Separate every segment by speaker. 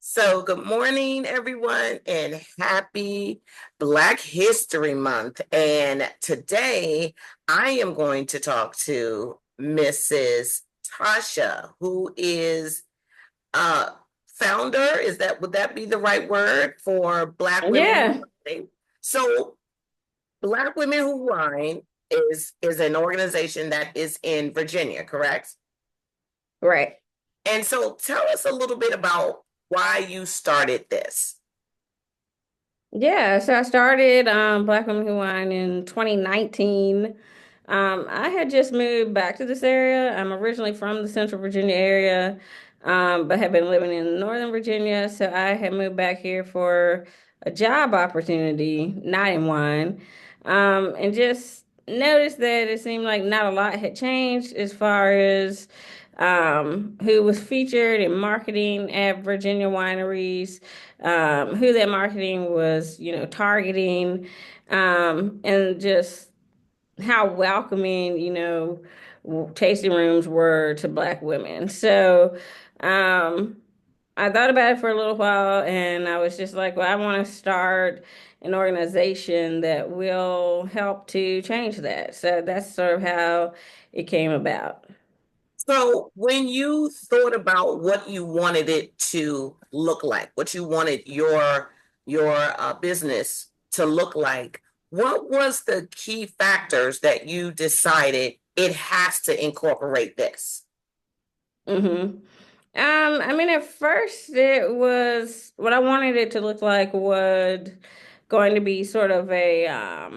Speaker 1: So, good morning, everyone, and happy Black History Month. And today I am going to talk to Mrs. Tasha, who is founder. Would that be the right word for Black Women Who
Speaker 2: Yeah,
Speaker 1: Wine? So, Black Women Who Wine is an organization that is in Virginia, correct?
Speaker 2: right.
Speaker 1: And so, tell us a little bit about why you started this.
Speaker 2: Yeah, so I started Black Women Who Wine in 2019. I had just moved back to this area. I'm originally from the Central Virginia area, but have been living in Northern Virginia. So I had moved back here for a job opportunity, not in wine, and just noticed that it seemed like not a lot had changed as far as who was featured in marketing at Virginia wineries, who that marketing was, targeting, and just how welcoming, tasting rooms were to Black women. So, um, I thought about it for a little while and I was just like, well, I want to start an organization that will help to change that. So that's sort of how it came about.
Speaker 1: So, when you thought about what you wanted it to look like, what you wanted your business to look like, what was the key factors that you decided it has to incorporate this?
Speaker 2: Mm-hmm. I mean, at first it was what I wanted it to look like was going to be sort of a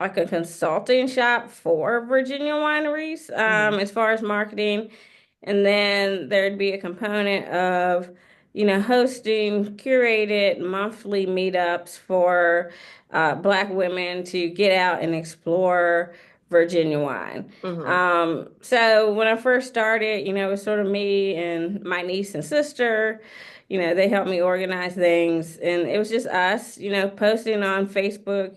Speaker 2: like a consulting shop for Virginia wineries,
Speaker 1: Mhm.
Speaker 2: as far as marketing. And then there'd be a component of, hosting curated monthly meetups for Black women to get out and explore Virginia wine.
Speaker 1: Mhm.
Speaker 2: So when I first started, it was sort of me and my niece and sister. They helped me organize things, and it was just us, posting on Facebook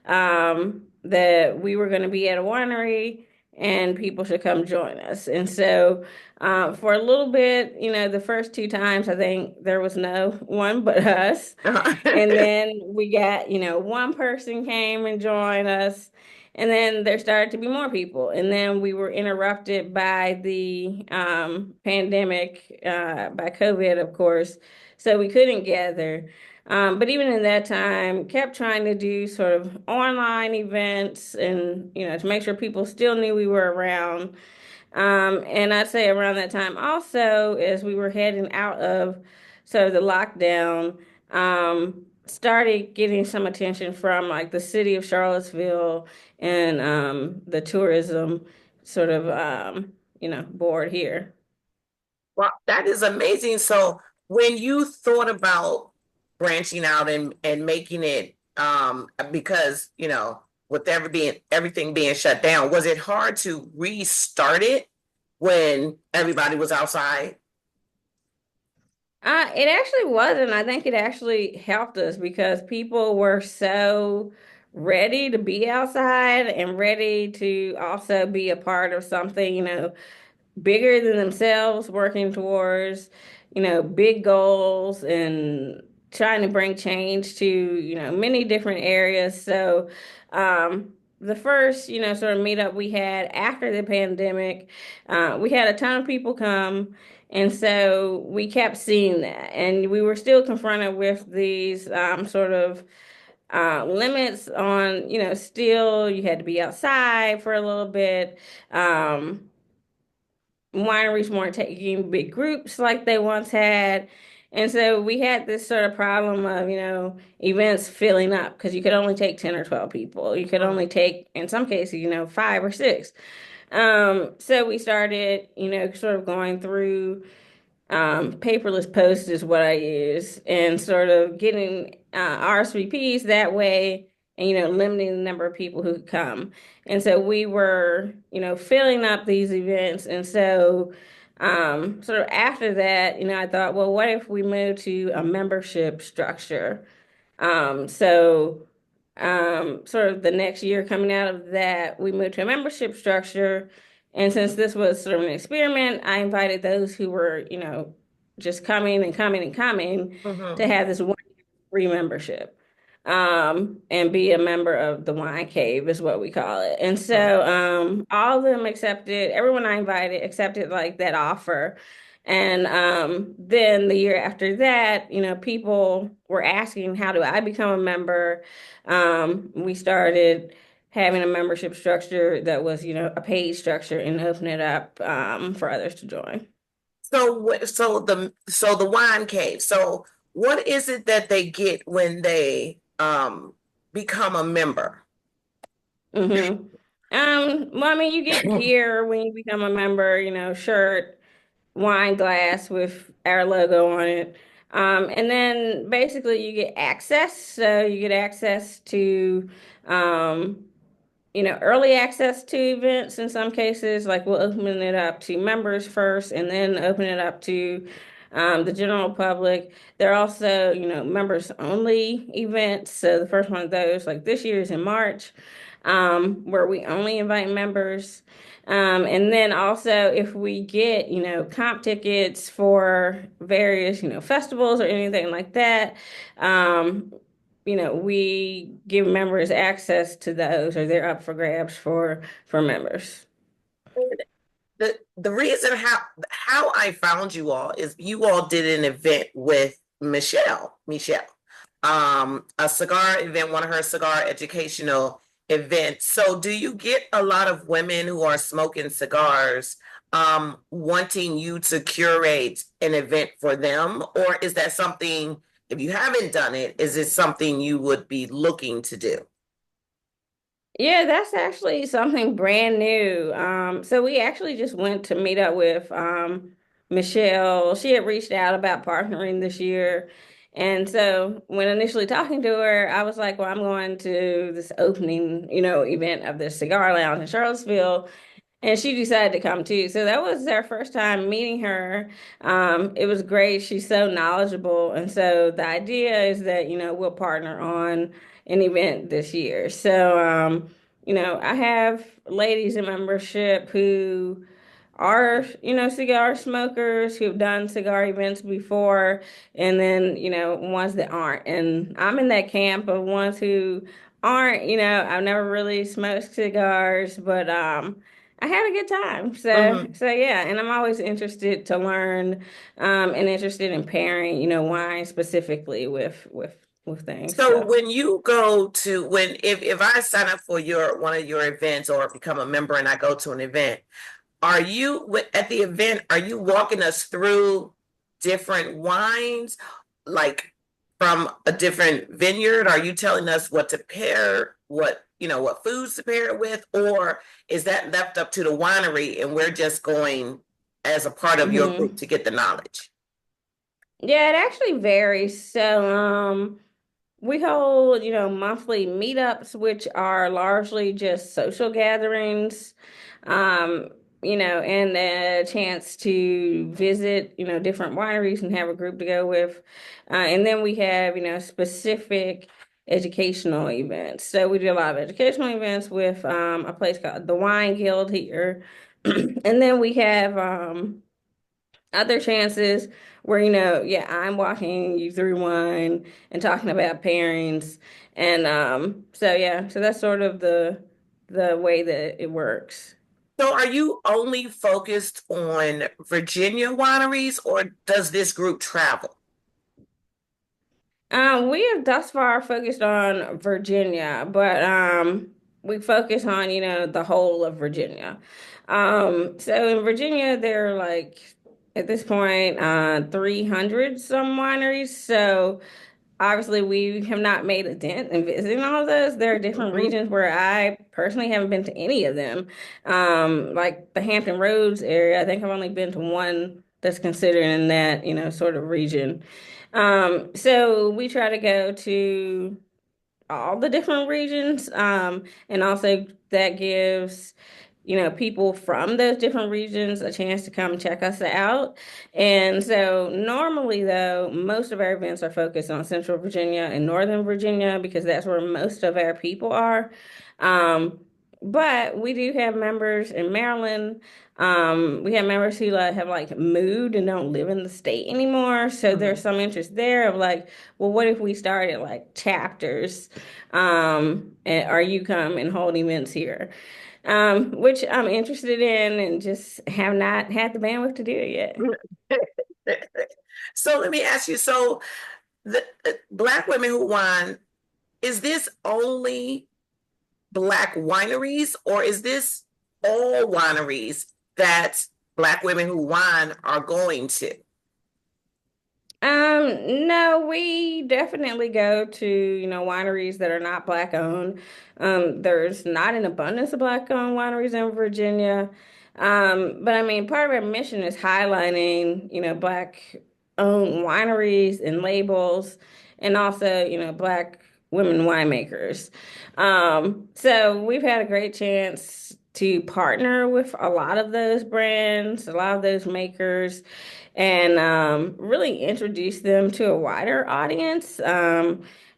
Speaker 2: that we were going to be at a winery and people should come join us. And so for a little bit, the first two times, I think there was no one but us. And then we got, one person came and joined us. And then there started to be more people. And then we were interrupted by the pandemic, by COVID, of course. So we couldn't gather. But even in that time, kept trying to do sort of online events and, to make sure people still knew we were around. And I'd say around that time also, as we were heading out of sort of the lockdown, started getting some attention from like the city of Charlottesville and the tourism sort of, board here.
Speaker 1: Well, that is amazing. So, when you thought about branching out and making it, because with everything being shut down, was it hard to restart it when everybody was outside?
Speaker 2: It actually wasn't. I think it actually helped us because people were so ready to be outside and ready to also be a part of something, bigger than themselves, working towards, big goals and trying to bring change to, many different areas. So, the first, sort of meetup we had after the pandemic, we had a ton of people come. And so we kept seeing that. And we were still confronted with these sort of limits on, still you had to be outside for a little bit. Wineries weren't taking big groups like they once had. And so we had this sort of problem of, events filling up because you could only take 10 or 12 people. You could only take, in some cases, five or six. So we started, sort of going through paperless post is what I use, and sort of getting RSVPs that way, and limiting the number of people who could come. And so we were, filling up these events, and so sort of after that, I thought, well, what if we move to a membership structure? So sort of the next year coming out of that, we moved to a membership structure. And since this was sort of an experiment, I invited those who were, just coming and coming and coming to
Speaker 1: Hmm.
Speaker 2: have this one free membership. And be a member of the wine cave is what we call it. And so all of them accepted, everyone I invited accepted like that offer. And then the year after that, people were asking, how do I become a member? We started having a membership structure that was, a paid structure and open it up for others to join.
Speaker 1: So the wine cave. So what is it that they get when they become a member?
Speaker 2: Mm-hmm. Well, I mean, you get gear when you become a member, shirt, wine glass with our logo on it. And then basically you get access. So you get access to um, early access to events in some cases. Like we'll open it up to members first and then open it up to the general public. There are also, members only events. So the first one of those, like this year, is in March, where we only invite members. And then also if we get, comp tickets for various, festivals or anything like that, um, we give members access to those, or they're up for grabs for members.
Speaker 1: The reason how I found you all is you all did an event with Michelle, a cigar event, one of her cigar educational events. So do you get a lot of women who are smoking cigars wanting you to curate an event for them, or is that something, if you haven't done it, is it something you would be looking to do?
Speaker 2: Yeah, that's actually something brand new. So we actually just went to meet up with Michelle. She had reached out about partnering this year. And so when initially talking to her, I was like, well, I'm going to this opening, event of this cigar lounge in Charlottesville. And she decided to come too. So that was our first time meeting her. It was great. She's so knowledgeable. And so the idea is that, we'll partner on an event this year. So, I have ladies in membership who are, cigar smokers who've done cigar events before, and then, ones that aren't. And I'm in that camp of ones who aren't, I've never really smoked cigars, but I had a good time.
Speaker 1: Mhm.
Speaker 2: So yeah, and I'm always interested to learn, and interested in pairing, wine specifically with things.
Speaker 1: So
Speaker 2: So.
Speaker 1: when you go to when if I sign up for your one of your events or become a member and I go to an event, are you at the event, are you walking us through different wines like from a different vineyard? Are you telling us what to pair, what foods to pair it with, or is that left up to the winery and we're just going as a part of your group
Speaker 2: Mhm.
Speaker 1: to get the knowledge?
Speaker 2: Yeah, it actually varies. So, we hold, monthly meetups, which are largely just social gatherings, um, and a chance to visit, different wineries and have a group to go with. And then we have, specific educational events. So we do a lot of educational events with a place called the Wine Guild here. And then we have other chances where, yeah, I'm walking you through one and talking about pairings. And so yeah, so that's sort of the way that it works.
Speaker 1: So are you only focused on Virginia wineries or does this group travel?
Speaker 2: We have thus far focused on Virginia, but we focus on, the whole of Virginia. So in Virginia, there are like at this point 300 some wineries. So obviously, we have not made a dent in visiting all of those. There are different
Speaker 1: Mhm.
Speaker 2: regions where I personally haven't been to any of them. Like the Hampton Roads area, I think I've only been to one that's considered in that, sort of region. So we try to go to all the different regions. And also that gives, people from those different regions a chance to come check us out. And so normally though, most of our events are focused on Central Virginia and Northern Virginia because that's where most of our people are. Um, but we do have members in Maryland, We have members who like have like moved and don't live in the state anymore. So there's
Speaker 1: Mhm.
Speaker 2: some interest there of like, well, what if we started like chapters, or you come and hold events here, which I'm interested in and just have not had the bandwidth to do it yet.
Speaker 1: So let me ask you, so the Black Women Who Wine, is this only Black wineries, or is this all wineries that Black Women Who Wine are going to?
Speaker 2: No, we definitely go to, wineries that are not black owned. There's not an abundance of black owned wineries in Virginia. But I mean, part of our mission is highlighting, black owned wineries and labels and also, black women winemakers. So we've had a great chance to partner with a lot of those brands, a lot of those makers and really introduce them to a wider audience. I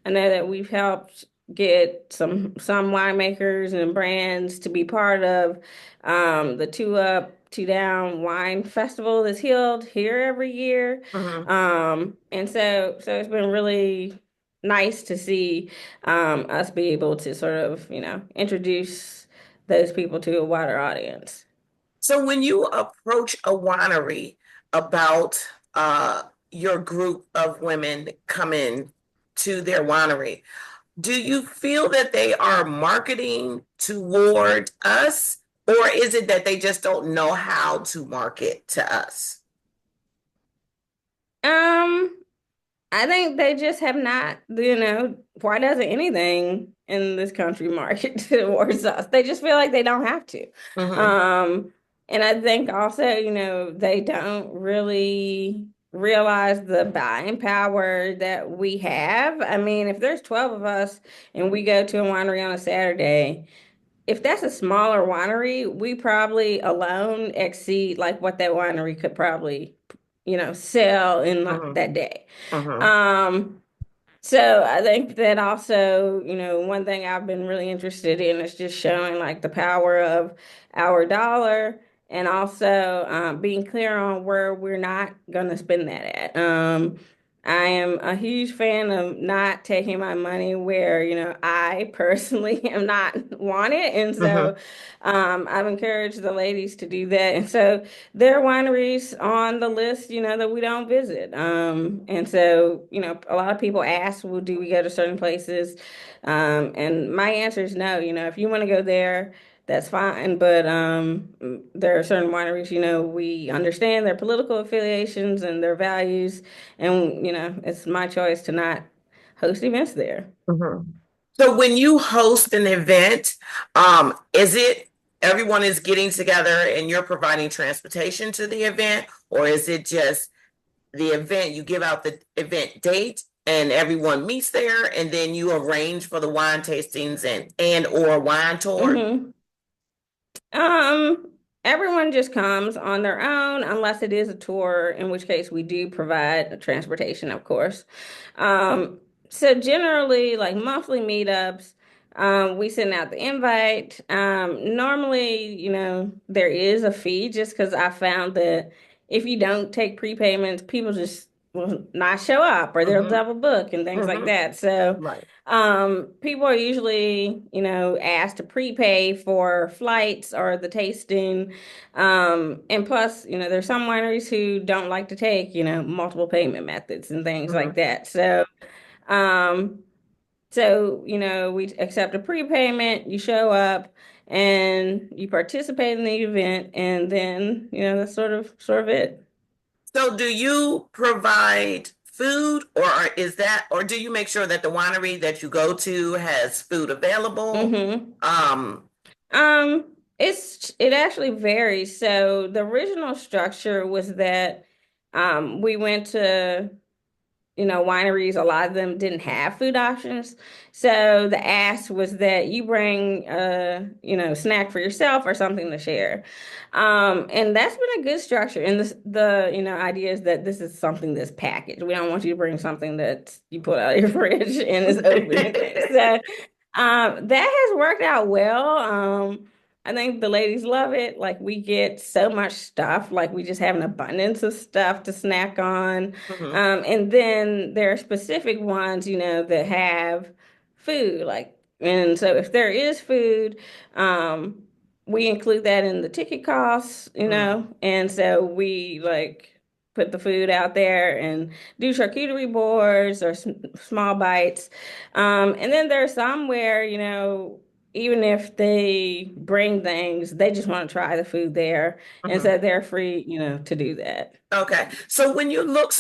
Speaker 2: know that we've helped get some winemakers and brands to be part of the Two Up, Two Down Wine Festival that's held here every year.
Speaker 1: Mhm.
Speaker 2: And so it's been really nice to see us be able to sort of, introduce those people to a wider audience.
Speaker 1: So when you approach a winery about your group of women coming to their winery, do you feel that they are marketing toward us, or is it that they just don't know how to market to us?
Speaker 2: Um, I think they just have not, why doesn't anything in this country market towards us? They just feel like they don't have to.
Speaker 1: Hmm.
Speaker 2: Um, and I think also, they don't really realize the buying power that we have. I mean, if there's 12 of us and we go to a winery on a Saturday, if that's a smaller winery, we probably alone exceed like what that winery could probably, sell in
Speaker 1: Hmm.
Speaker 2: that day.
Speaker 1: Hmm.
Speaker 2: Um, so I think that also, one thing I've been really interested in is just showing like the power of our dollar and also being clear on where we're not going to spend that at. I am a huge fan of not taking my money where, I personally am not wanted. And so
Speaker 1: Hmm.
Speaker 2: I've encouraged the ladies to do that. And so there are wineries on the list, that we don't visit. And so, a lot of people ask, well, do we go to certain places? And my answer is no. If you want to go there, that's fine. But there are certain wineries, we understand their political affiliations and their values. And, it's my choice to not host events there.
Speaker 1: Hmm. So when you host an event, is it everyone is getting together and you're providing transportation to the event, or is it just the event, you give out the event date and everyone meets there and then you arrange for the wine tastings and or wine tours?
Speaker 2: Hmm. Um, Everyone just comes on their own unless it is a tour, in which case we do provide transportation, of course. So generally, like monthly meetups, we send out the invite. Normally, there is a fee just because I found that if you don't take prepayments, people just will not show up or they'll
Speaker 1: Mm-hmm.
Speaker 2: double book and things like
Speaker 1: Mm-hmm.
Speaker 2: that. So
Speaker 1: Right.
Speaker 2: people are usually, asked to prepay for flights or the tasting. And plus, there's some wineries who don't like to take, multiple payment methods and things like
Speaker 1: Mm-hmm.
Speaker 2: that. Um, we accept a prepayment, you show up and you participate in the event, and then, that's sort of it.
Speaker 1: So do you provide food, or do you make sure that the winery that you go to has food available?
Speaker 2: Hmm.
Speaker 1: Um,
Speaker 2: It actually varies. So the original structure was that we went to, wineries, a lot of them didn't have food options. So the ask was that you bring snack for yourself or something to share. And that's been a good structure. And the idea is that this is something that's packaged. We don't want you to bring something that you put out of your fridge and is open and things. So that has worked out well. I think the ladies love it. Like we get so much stuff, like we just have an abundance of stuff to snack on.
Speaker 1: Hmm.
Speaker 2: And then there are specific ones, that have food. And so if there is food, um, we include that in the ticket costs,
Speaker 1: Mm.
Speaker 2: and so we like put the food out there and do charcuterie boards or small bites. And then there's some where, even if they bring things, they just want to try the food there. And
Speaker 1: Hmm.
Speaker 2: so they're free, to do that.
Speaker 1: Okay. So when you look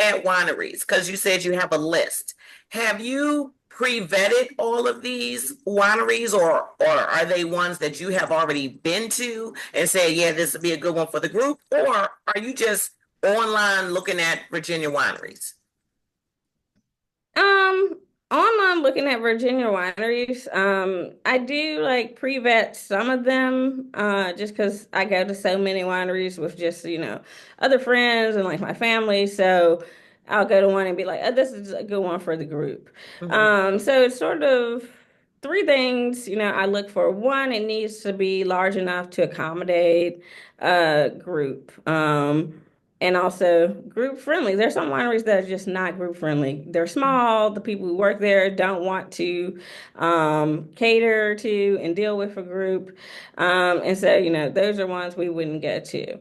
Speaker 1: at wineries, because you said you have a list, have you pre-vetted all of these wineries, or are they ones that you have already been to and say, yeah, this would be a good one for the group? Or are you just online looking at Virginia wineries?
Speaker 2: Um, Online looking at Virginia wineries, I do like pre-vet some of them, just because I go to so many wineries with just, other friends and like my family. So I'll go to one and be like, oh, this is a good one for the group.
Speaker 1: Hmm.
Speaker 2: So it's sort of three things, I look for. One, it needs to be large enough to accommodate a group. And also group friendly. There's some wineries that are just not group friendly. They're small. The people who work there don't want to cater to and deal with a group. And so, those are ones we wouldn't go to.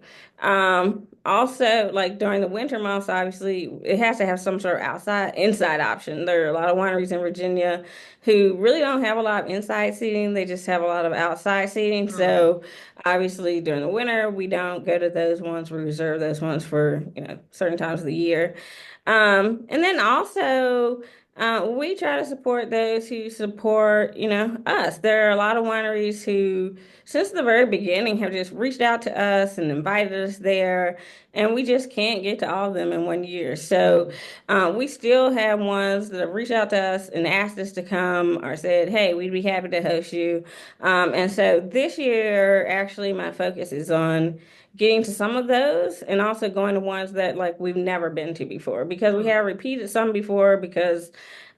Speaker 2: Also, like during the winter months, obviously, it has to have some sort of inside option. There are a lot of wineries in Virginia who really don't have a lot of inside seating. They just have a lot of outside seating.
Speaker 1: Hmm.
Speaker 2: So, obviously, during the winter, we don't go to those ones. We reserve those ones for, certain times of the year. And then also, we try to support those who support, us. There are a lot of wineries who, since the very beginning, have just reached out to us and invited us there, and we just can't get to all of them in one year. So, we still have ones that have reached out to us and asked us to come or said, "Hey, we'd be happy to host you." And so this year, actually, my focus is on getting to some of those and also going to ones that like we've never been to before because we have repeated some before because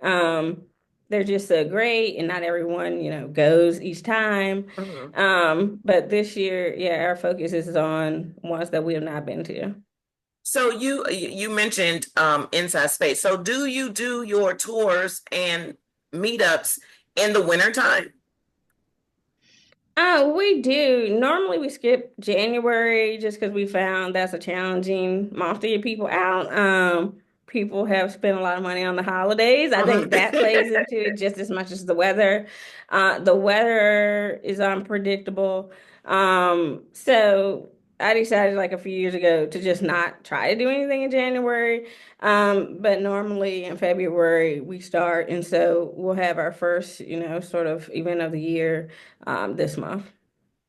Speaker 2: um, they're just so great and not everyone, goes each time.
Speaker 1: Hmm.
Speaker 2: But this year, yeah, our focus is on ones that we have not been to.
Speaker 1: So you mentioned inside space. So do you do your tours and meetups in the wintertime?
Speaker 2: We do. Normally we skip January just because we found that's a challenging month to get people out. People have spent a lot of money on the holidays. I
Speaker 1: Mhm.
Speaker 2: think that plays into it just as much as the weather. The weather is unpredictable. So I decided like a few years ago to just not try to do anything in January. But normally in February we start, and so we'll have our first, sort of event of the year this month.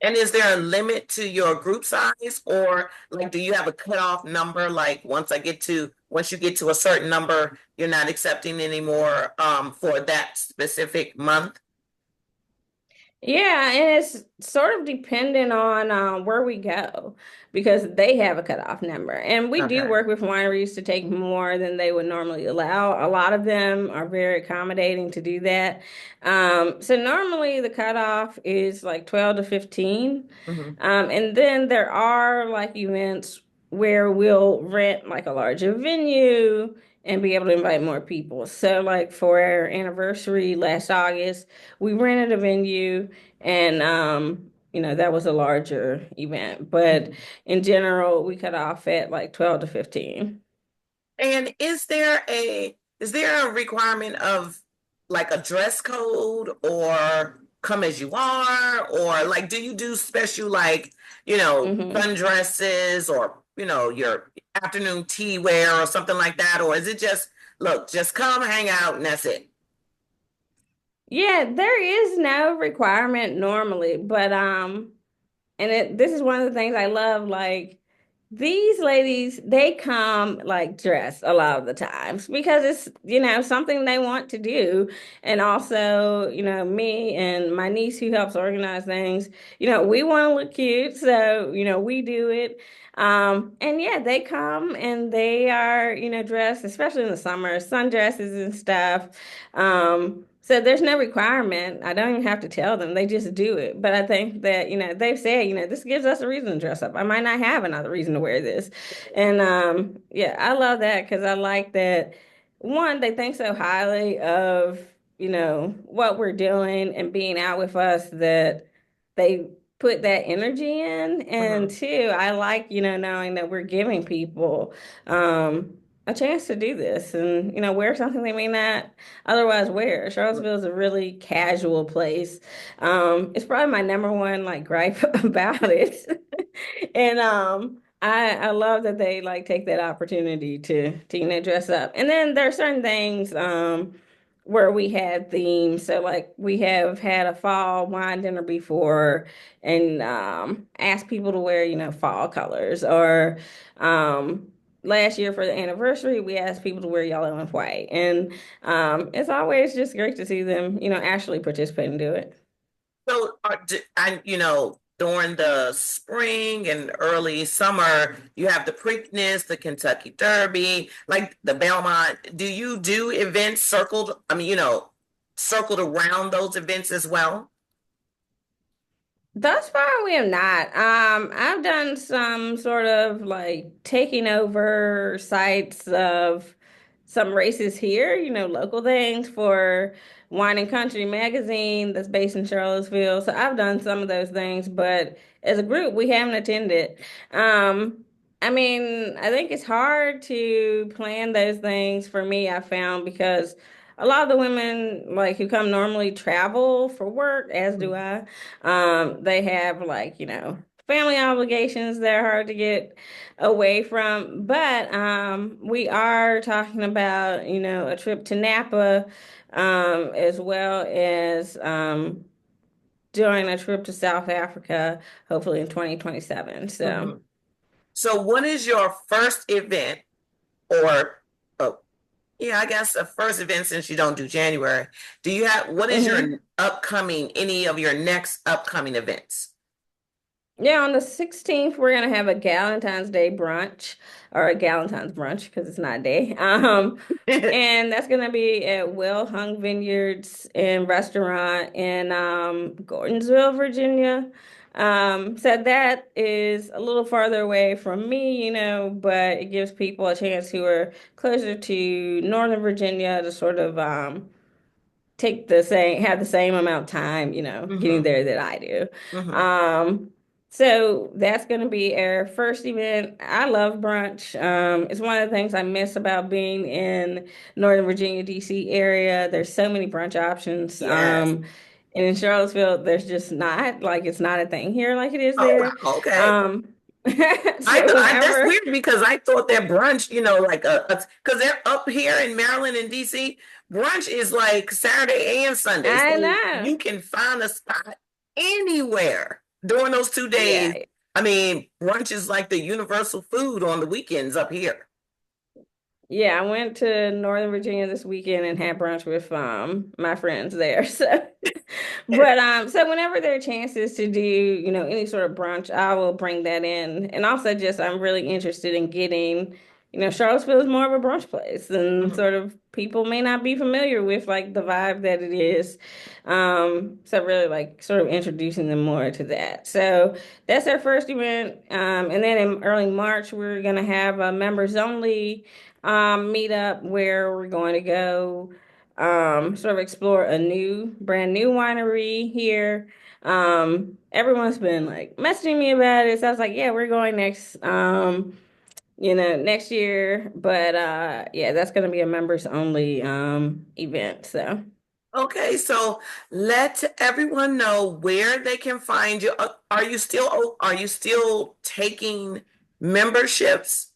Speaker 1: And is there a limit to your group size, or like do you have a cutoff number? Like once you get to a certain number, you're not accepting anymore for that specific month?
Speaker 2: Yeah, and it's sort of dependent on where we go because they have a cutoff number. And we do
Speaker 1: Okay.
Speaker 2: work with wineries to take more than they would normally allow. A lot of them are very accommodating to do that. So normally the cutoff is like 12 to 15.
Speaker 1: Hmm.
Speaker 2: And then there are like events where we'll rent like a larger venue and be able to invite more people. So like for our anniversary last August, we rented a venue and that was a larger event. But in general, we cut off at like 12 to 15.
Speaker 1: And is there a requirement of like a dress code or come as you are, or like do you do special like,
Speaker 2: Hmm.
Speaker 1: sundresses or your afternoon tea wear or something like that, or is it just look, just come hang out and that's it?
Speaker 2: Yeah, there is no requirement normally, but this is one of the things I love. Like these ladies, they come like dressed a lot of the times because it's, something they want to do. And also, me and my niece who helps organize things, we want to look cute. So, we do it. And yeah, they come and they are, dressed, especially in the summer, sundresses and stuff. So there's no requirement. I don't even have to tell them. They just do it. But I think that, they've said, this gives us a reason to dress up. I might not have another reason to wear this. And yeah, I love that because I like that one, they think so highly of, what we're doing and being out with us that they put that energy in. And
Speaker 1: Hmm.
Speaker 2: two, I like, knowing that we're giving people a chance to do this and, wear something they may not otherwise wear. Charlottesville is a really casual place. It's probably my number one like gripe about it. And I love that they like take that opportunity to dress up. And then there are certain things where we had themes. So like we have had a fall wine dinner before and asked people to wear, fall colors or last year for the anniversary, we asked people to wear yellow and white. And it's always just great to see them, actually participate and do it.
Speaker 1: So, during the spring and early summer, you have the Preakness, the Kentucky Derby, like the Belmont. Do you do events circled? I mean, circled around those events as well?
Speaker 2: Thus far, we have not. I've done some sort of like taking over sites of some races here, local things for Wine and Country magazine that's based in Charlottesville. So I've done some of those things, but as a group, we haven't attended. I mean, I think it's hard to plan those things for me, I found, because a lot of the women like who come normally travel for work, as do I. They have like, family obligations that are hard to get away from. But we are talking about, a trip to Napa, as well as doing a trip to South Africa, hopefully in 2027. So,
Speaker 1: Hmm. So, what is your first event, or oh, yeah, I guess the first event since you don't do January? What is
Speaker 2: mhm.
Speaker 1: your any of your next upcoming events?
Speaker 2: Yeah, on the 16th, we're gonna have a Galentine's Day brunch or a Galentine's brunch because it's not a day. And that's gonna be at Well Hung Vineyards and Restaurant in Gordonsville, Virginia. So that is a little farther away from me, but it gives people a chance who are closer to Northern Virginia to sort of have the same amount of time, getting
Speaker 1: Hmm.
Speaker 2: there that I do.
Speaker 1: Hmm.
Speaker 2: Um, so that's going to be our first event. I love brunch. It's one of the things I miss about being in Northern Virginia, DC area. There's so many brunch options.
Speaker 1: Yes.
Speaker 2: And in Charlottesville, there's just not like it's not a thing here like it is
Speaker 1: Oh,
Speaker 2: there.
Speaker 1: wow. Okay.
Speaker 2: Um, so
Speaker 1: That's
Speaker 2: whenever
Speaker 1: weird because I thought that brunch, like because they're up here in Maryland and DC, brunch is like Saturday and Sunday.
Speaker 2: I
Speaker 1: So
Speaker 2: know,
Speaker 1: you can find a spot anywhere during those 2 days.
Speaker 2: yeah.
Speaker 1: I mean, brunch is like the universal food on the weekends up here.
Speaker 2: Yeah, I went to Northern Virginia this weekend and had brunch with my friends there. So whenever there are chances to do, any sort of brunch, I will bring that in. And also just I'm really interested in getting, Charlottesville is more of a brunch place and
Speaker 1: Mhm.
Speaker 2: sort of people may not be familiar with like the vibe that it is. So really like sort of introducing them more to that. So that's our first event. And then in early March, we're gonna have a members only meetup where we're going to go sort of explore a brand new winery here. Everyone's been like messaging me about it. So I was like, yeah, we're going next year. But yeah, that's gonna be a members only event. So
Speaker 1: Okay, so let everyone know where they can find you. Are you still taking memberships?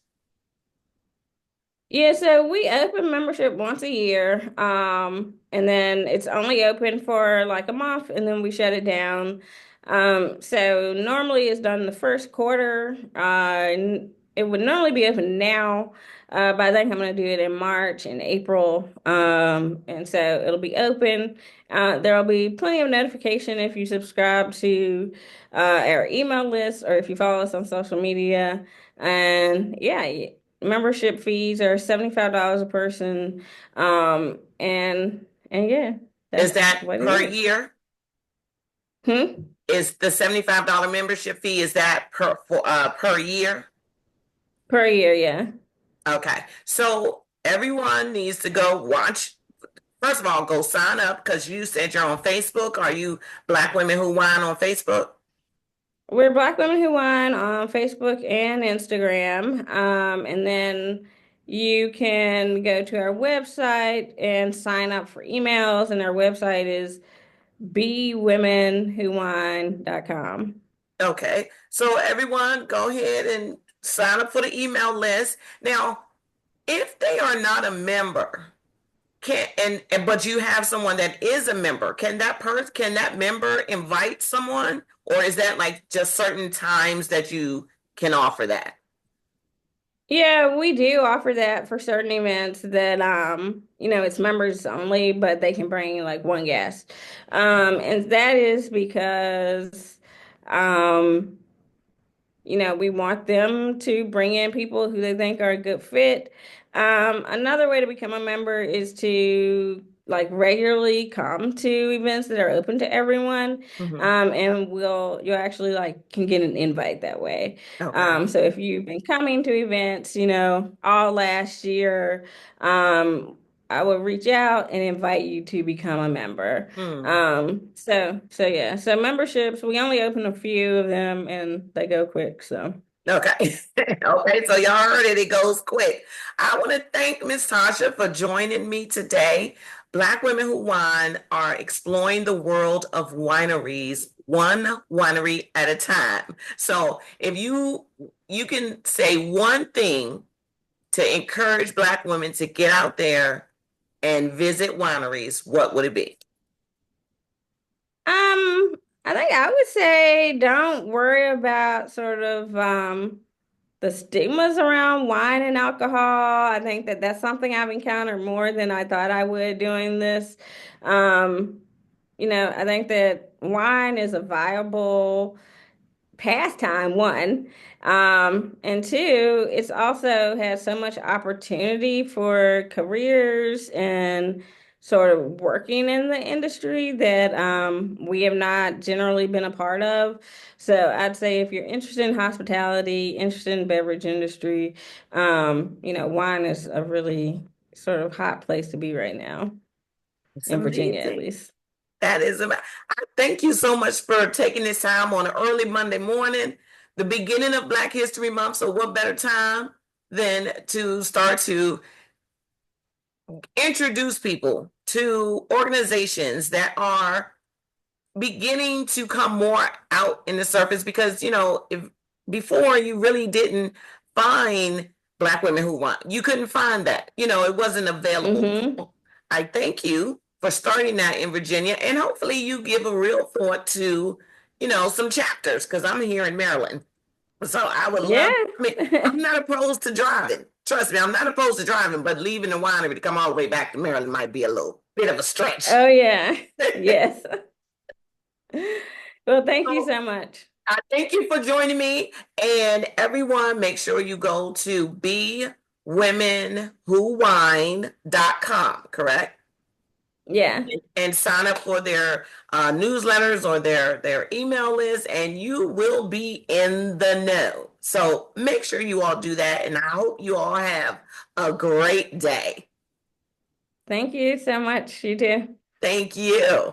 Speaker 2: yeah, so we open membership once a year, and then it's only open for like a month, and then we shut it down. So normally it's done the first quarter. And it would normally be open now, but I think I'm going to do it in March and April. And so it'll be open. There will be plenty of notification if you subscribe to our email list or if you follow us on social media. And yeah. Membership fees are $75 a person. And yeah,
Speaker 1: Is
Speaker 2: That's
Speaker 1: that
Speaker 2: what it
Speaker 1: per
Speaker 2: is.
Speaker 1: year?
Speaker 2: Hmm?
Speaker 1: Is the $75 membership fee, is that per year?
Speaker 2: Per year, yeah.
Speaker 1: Okay. So everyone needs to go watch. First of all, go sign up because you said you're on Facebook. Are you Black Women Who Whine on Facebook?
Speaker 2: We're Black Women Who Wine on Facebook and Instagram. And then you can go to our website and sign up for emails. And our website is bewomenwhowine.com.
Speaker 1: Okay. So everyone go ahead and sign up for the email list. Now, if they are not a member, can and but you have someone that is a member, can that member invite someone? Or is that like just certain times that you can offer that?
Speaker 2: Yeah, we do offer that for certain events that it's members only, but they can bring like one guest. And that is because um we want them to bring in people who they think are a good fit. Another way to become a member is to like regularly come to events that are open to everyone.
Speaker 1: Hmm.
Speaker 2: And you'll actually like can get an invite that way.
Speaker 1: Okay.
Speaker 2: So if you've been coming to events, all last year, I will reach out and invite you to become a member.
Speaker 1: Hmm.
Speaker 2: So yeah, so memberships, we only open a few of them and they go quick, so.
Speaker 1: Okay. Okay, so y'all heard it. It goes quick. I want to thank Miss Tasha for joining me today. Black Women Who Wine are exploring the world of wineries, one winery at a time. So if you can say one thing to encourage Black women to get out there and visit wineries, what would it be?
Speaker 2: I think I would say don't worry about sort of the stigmas around wine and alcohol. I think that that's something I've encountered more than I thought I would doing this. Um, I think that wine is a viable pastime, one. And two, it's also has so much opportunity for careers and sort of working in the industry that we have not generally been a part of. So I'd say if you're interested in hospitality, interested in beverage industry, wine is a really sort of hot place to be right now,
Speaker 1: It's
Speaker 2: in Virginia at
Speaker 1: amazing.
Speaker 2: least.
Speaker 1: That is amazing. I thank you so much for taking this time on an early Monday morning, the beginning of Black History Month. So what better time than to start to introduce people to organizations that are beginning to come more out in the surface because if before you really didn't find Black women who want, you couldn't find that, it wasn't available.
Speaker 2: Mm-hmm.
Speaker 1: So I thank you for starting that in Virginia, and hopefully you give a real thought to some chapters because I'm here in Maryland. So I would
Speaker 2: Yeah.
Speaker 1: love, I mean, I'm not opposed to driving. Trust me, I'm not opposed to driving, but leaving the winery to come all the way back to Maryland might be a little bit of a stretch.
Speaker 2: Oh yeah. Yes. Well, thank you so much.
Speaker 1: I thank you for joining me. And everyone, make sure you go to bewomenwhowine.com, correct?
Speaker 2: Yeah.
Speaker 1: And sign up for their newsletters or their email list, and you will be in the know. So make sure you all do that. And I hope you all have a great day.
Speaker 2: Thank you so much. You too.
Speaker 1: Thank you.